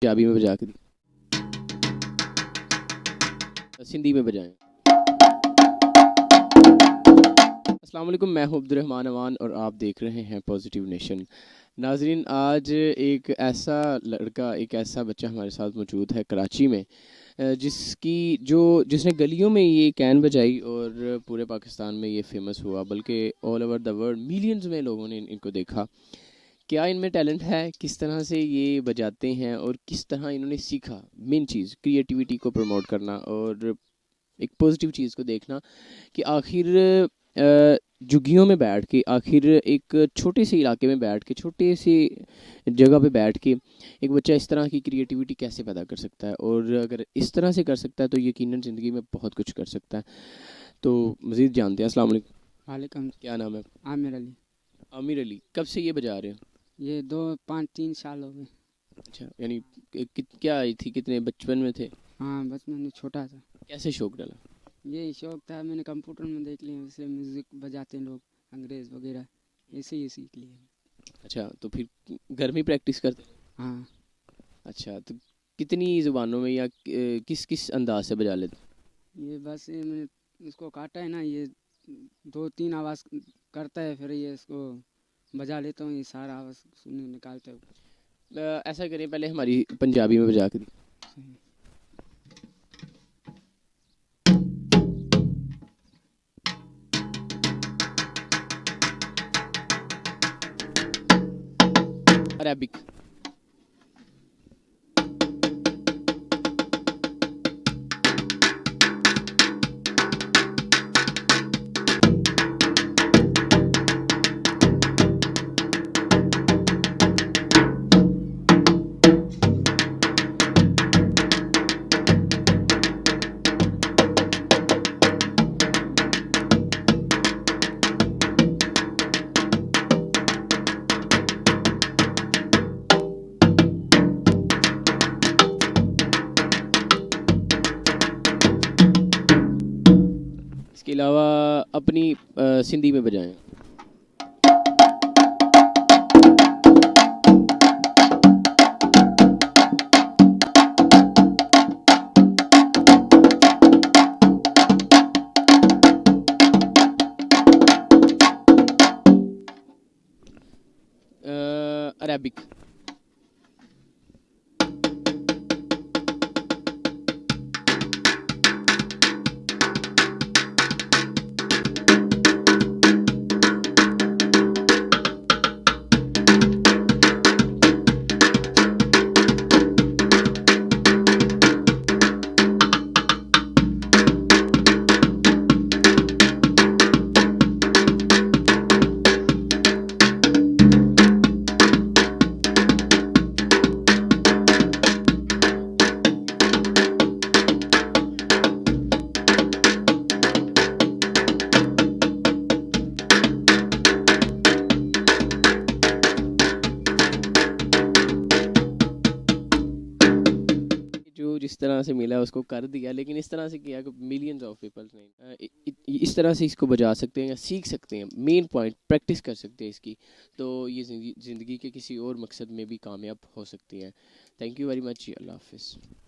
पंजाबी में बजा के दी, सिंधी में बजाएं। अस्सलाम वालेकुम, मैं हूं अब्दुर्रहमान अमान और आप देख रहे हैं पॉजिटिव नेशन। नाजरीन, आज एक ऐसा लड़का, एक ऐसा बच्चा हमारे साथ मौजूद है कराची में, जिसने गलियों में ये कैन बजाई और पूरे पाकिस्तान में ये फेमस हुआ, बल्कि all over the world millions में लोगों ने इनको देखा। क्या इनमें टैलेंट है, किस तरह से ये बजाते हैं और किस तरह इन्होंने सीखा। मेन चीज़ क्रिएटिविटी को प्रमोट करना और एक पॉजिटिव चीज़ को देखना कि आखिर झुग्गियों में बैठ के, आखिर एक छोटे से इलाके में बैठ के, छोटे से जगह पे बैठ के एक बच्चा इस तरह की क्रिएटिविटी कैसे पैदा कर सकता है, और अगर इस तरह से कर सकता है तो यकीनन ज़िंदगी में बहुत कुछ कर सकता है। तो मज़ीद जानते हैं। अस्सलाम वालेकुम। वालेकुम। क्या नाम है? आमिर अली। आमिर अली, कब से ये बजा रहे हैं? ये 2 5 3 साल हो गए। अच्छा, यानी क्या आई थी, कितने बचपन में थे? हाँ, बचपन में छोटा था। कैसे शौक डाला? यही शौक था, मैंने कंप्यूटर में देख लिया, वैसे म्यूज़िक बजाते हैं लोग, अंग्रेज़ वगैरह, ऐसे ही सीख लिए। अच्छा, तो फिर घर में प्रैक्टिस करते? हाँ, अच्छा, तो कितनी ज़ुबानों में या किस किस अंदाज से बजा लेते? ये बस ये मैंने इसको काटा है ना, ये 2 3 आवाज़ करता है, फिर ये इसको बजा लेता हूँ, ये सारा आवाज़ सुनने निकालता है। ऐसा करें, पहले हमारी पंजाबी में बजा के दी। सही। अरेबिक। इसके अलावा अपनी सिंधी में बजाएं। अरेबिक। जो जिस तरह से मिला उसको कर दिया, लेकिन इस तरह से किया कि मिलियंस ऑफ पीपल्स ने इस तरह से इसको बजा सकते हैं या सीख सकते हैं। मेन पॉइंट प्रैक्टिस कर सकते हैं इसकी, तो ये ज़िंदगी के किसी और मकसद में भी कामयाब हो सकती हैं। Thank you very much. अल्लाह हाफिज़।